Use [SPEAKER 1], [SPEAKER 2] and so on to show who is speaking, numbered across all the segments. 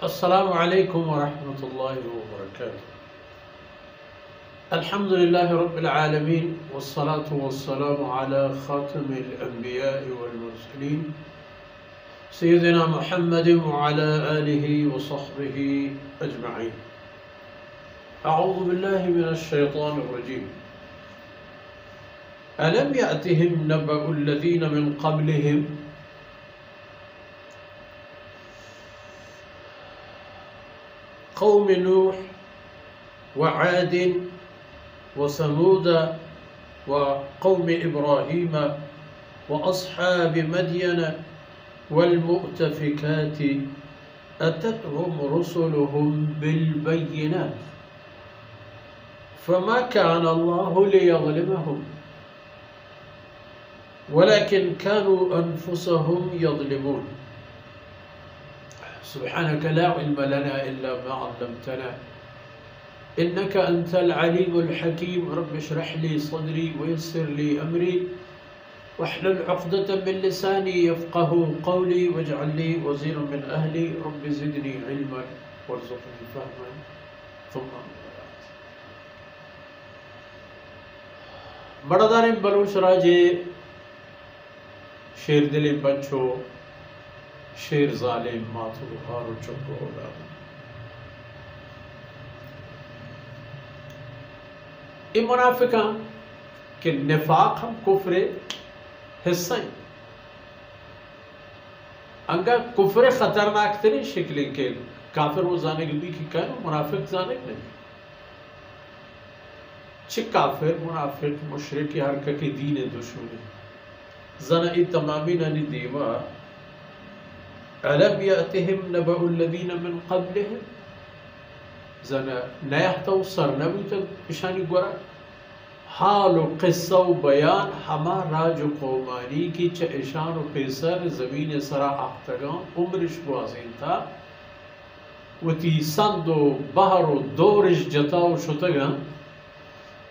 [SPEAKER 1] अस्सलामु अलैकुम वरहमतुल्लाहि वबरकातुह। अल्हम्दुलिल्लाहि रब्बिल आलमीन वस्सलातु वस्सलामु अला खातिमिल अंबिया'i वल मुरसलीन सय्यिदिना मुहम्मदिन व अला आलिहि व सहबिहि अजमईन। अऊज़ु बिल्लाहि मिनश शैतानिर रजीम। अलम यअतिहिम नबअुल लज़ीना मिन क़ब्लिहिम क़ौम नूह व आद व समूद व क़ौम इब्राहीम व अस्हाब मदयन वल मुअतफ़िकाति अततहुम रुसुलुहुम बिल बय्यिनात फमा कान अल्लाहु लियज़लिमहुम वलकिन कानू अनफुसहुम यज़लिमून। सुब्हानक ला इल्म लना इल्ला मा अल्लमतना इन्नका अंतल अलीमुल हकीम। रब्बि इश्रह ली सदरी व यस्सिर ली अमरी वहलुल उक़दतम मिन लिसानी यफ़क़हू क़ौली वजअल ली वज़ीरन मिन अहली रब्बि ज़िदनी इल्मन वरज़ुक़नी फ़हमन थुम्मा अम्मा बाद। बड़दारिन बलूच राजे शेर दिले बच्चो शेर ज़ालिम माथु हारो चुको होला। ये मुनाफिका के निफाक हम कुफ्रे हिस्सा अंगा कुफ्रे खतरनाक तरी शिकली के काफिर वो जाने की की कहना मुनाफिक जाने नहीं छि काफिर मुनाफिक मुशरिक हर की दीन दुश्मनी जना ई तमामी ननी दीवा। अलम यअतिहिम नबअुल लज़ीना मिन क़ब्लिहिम जना नयहतौ सरनबी तक इशानी गोरा हाल क़िस्सा बयान हमा राज कौमानी की च इशान पेसर ज़मीन सरा अख्तगां उम्रिश वाज़ीन था वती संदो बहरो दोरिश जताओ शुतगां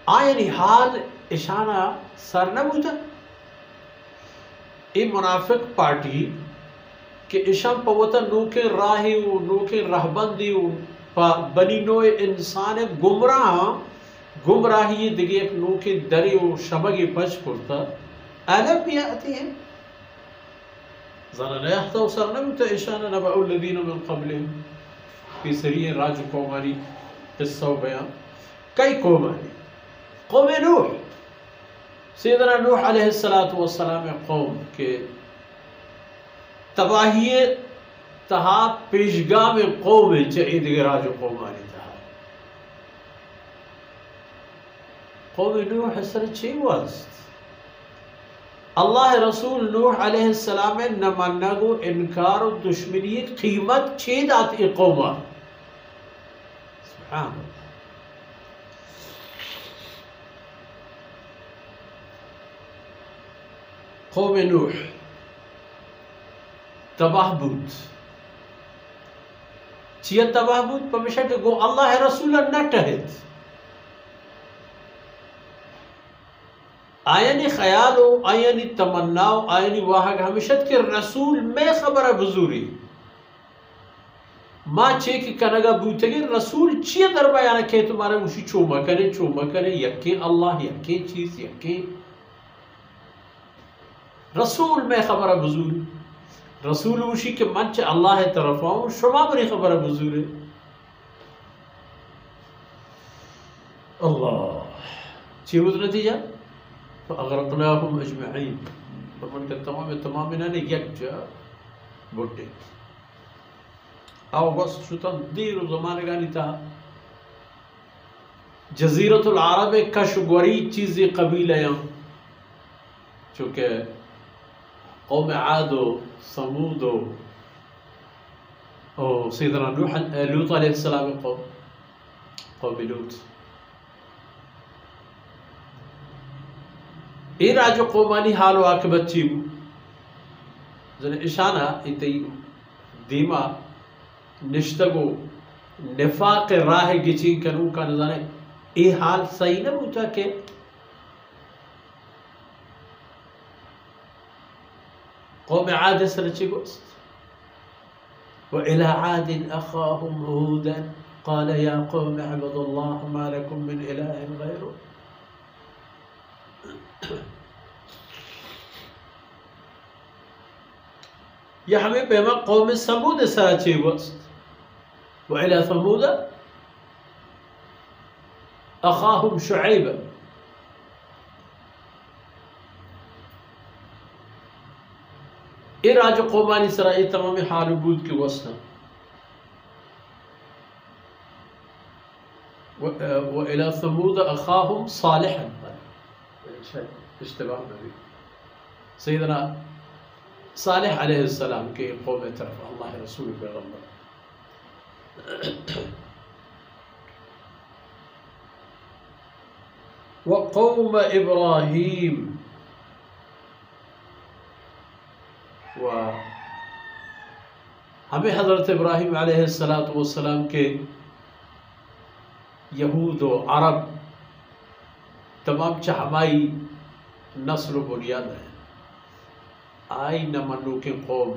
[SPEAKER 1] आयनी हाल इशाना सरनबूता। ये मुनाफिक पार्टी के इशाम पवता नूके राही नूके रहबंदी बनी नोए इंसान गुमराही दिगे एक नूके दरी शबगे पच पुरता अलम यअतिहिम ज़ना नयहतौ सरनबूता इशाना नबअुल लज़ीना मिन क़ब्लिहिम की सरिये राज कौमानी किस्सा बयान कई कौमानी कौम नूह सैयदना नूह अलैहिस्सलातु वस्सलाम कौम के तबाही तहा पेशगाम कौम चईद राज कौमानी तहा कौम नूह सर ची वास्त अल्लाह रसूल नूह अलैहिस्सलाम न मन्नगो इनकार दुश्मनी कीमत छेद आती कौमा। सुभान अल्लाह। कौम नूह तबाह बूत चिया तबाह बूत पमिशा के गो अल्लाह रसूल न टहत आयनी ख्यालो आयनी तमन्नाओ आयनी वाहक हमेशत के रसूल में खबर बुजूरी माँ चे की कनगा बूतगे रसूल चिया दरबायाना के तुम्हारे उसी चोमा करे यके अल्लाह यके चीज यके रसूल में खबर बुजूरी रसूल उसी के मंच अल्लाह तरफ आऊँ शुमा बरी खबर बुजूर अल्लाह चीज नतीजा तो अगरक़नाहुम अजमईन फरमान के तमाम इन्होंने यकजा बुट्टे आओ बस शुतन दीर ज़माने गानी था जज़ीरतुल अरब कशगोरी चीज़ें कबीले चूँकि कौम आदो समूदो और सैयदना लूत अलैहिस्सलाम कौम लूत ए राजो कौमानी हाल वाक़िबत चीबू जन इशाना इतई दीमा निश्तगो निफाक राह गिची कनू का नजाने ए हाल सही न बूता के कौम आद सरची गोस्त وإلى عاد أخاهم هودا قال يا قوم اعبدوا الله ما لكم من إله غيره. يا حبيبي ما قوم الثمود ساتي وسط وإلى ثمود أخاهم شعيبا. إراج قومان إسرائيل تمام حال بود کی وسط وإلى ثمود أخاهم صالحا. اشتباه نبي سيدنا صالح عليه السلام کے قوم طرف اللہ رسول پیغمبر. وقوم إبراهيم و ہمیں حضرت ابراہیم علیہ السلام کے یہود و عرب تمام ہماری نسل و بنیاد ہیں. آئی نہ منو کے قوم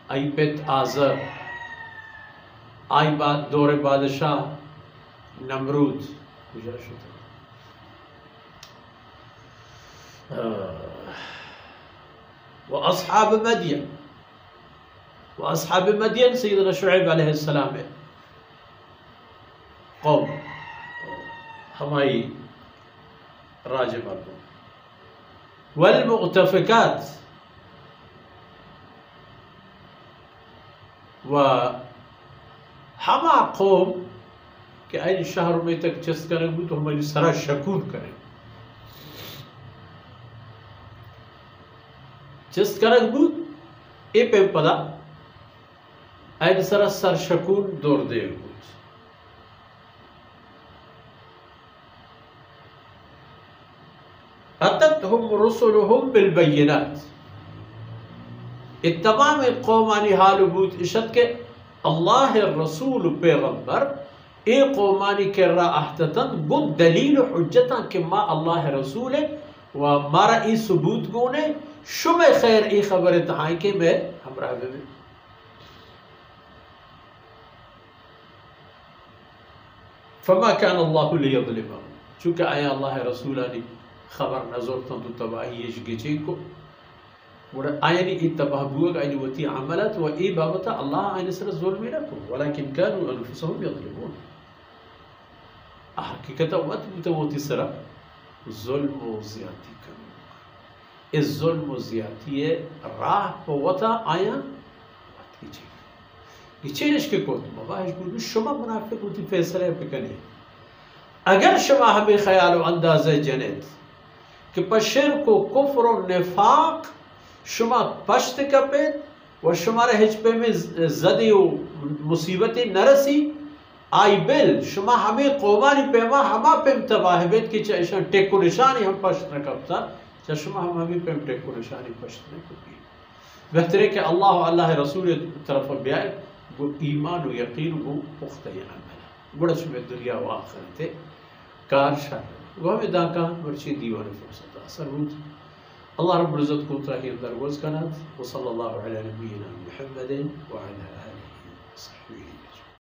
[SPEAKER 1] آئی پت آزر آئی بات دور بادشاہ نمرود گزر شده. وأصحاب مدين سيدنا شعيب عليه السلام قوم ہماری راج مردم. والمؤتفكات وہما قوم کہ این شہر میں تک چست کریں گے تو ہماری سرا شکون کریں گے. چست کریں گے اے پہ پدا این سرا سر شکون دور دے گے. اتتهم رسلهم بالبينات. التمام قومانی حال بود اشد کے اللہ الرسول پیغمبر اے قومانی کر رہا احتتن بود دلیل حجتا کہ ما اللہ رسول و مارا ای ثبوت گونے شمع خیر ای خبر تہائیں کہ میں ہمراہ بے. فما كان الله ليظلمهم چونکہ آیا اللہ رسولانی خبر نظر تن تو تباہی گچے کو وڑا آیانی ای تباہ بوگ آیانی وتی عملت و ای بابتا اللہ آیانی سر ظلمی نکو ولكن كانوا انفسهم يظلمون. حقیقتا وقت بتوتی سر ظلم و زیادتی کرو. اس ظلم و زیادتی راہ پوتا آیا وقت گچے گچے نشکے کو مباہش بودو شما منافق ہوتی فیصلہ پکنے. اگر شما ہمیں خیال و انداز جنت کہ پا شرک و کفر و نفاق شما پشت کپید و شما را ہچ پہ میں زدی و مصیبتی نرسی آئی بل شما ہمیں قومانی پیما ہما پہ تباہ بید کہ چاہشان ٹیکو نشانی ہم پشت نکبتا چاہ شما ہمیں پہ ٹیکو نشانی پشت نکبی. بہتر ہے کہ اللہ و اللہ رسول طرف بیائے وہ ایمان و یقین و پختہ عمل بڑا شما دنیا و آخرت کار شاہ وہ ہمیں داکا مرچی دیوان فرصت اثر بود. اللہ رب العزت کو تراہی اندر گوز کنات. وصلی اللہ علی نبینا محمد وعلى آلہ وصحبہ.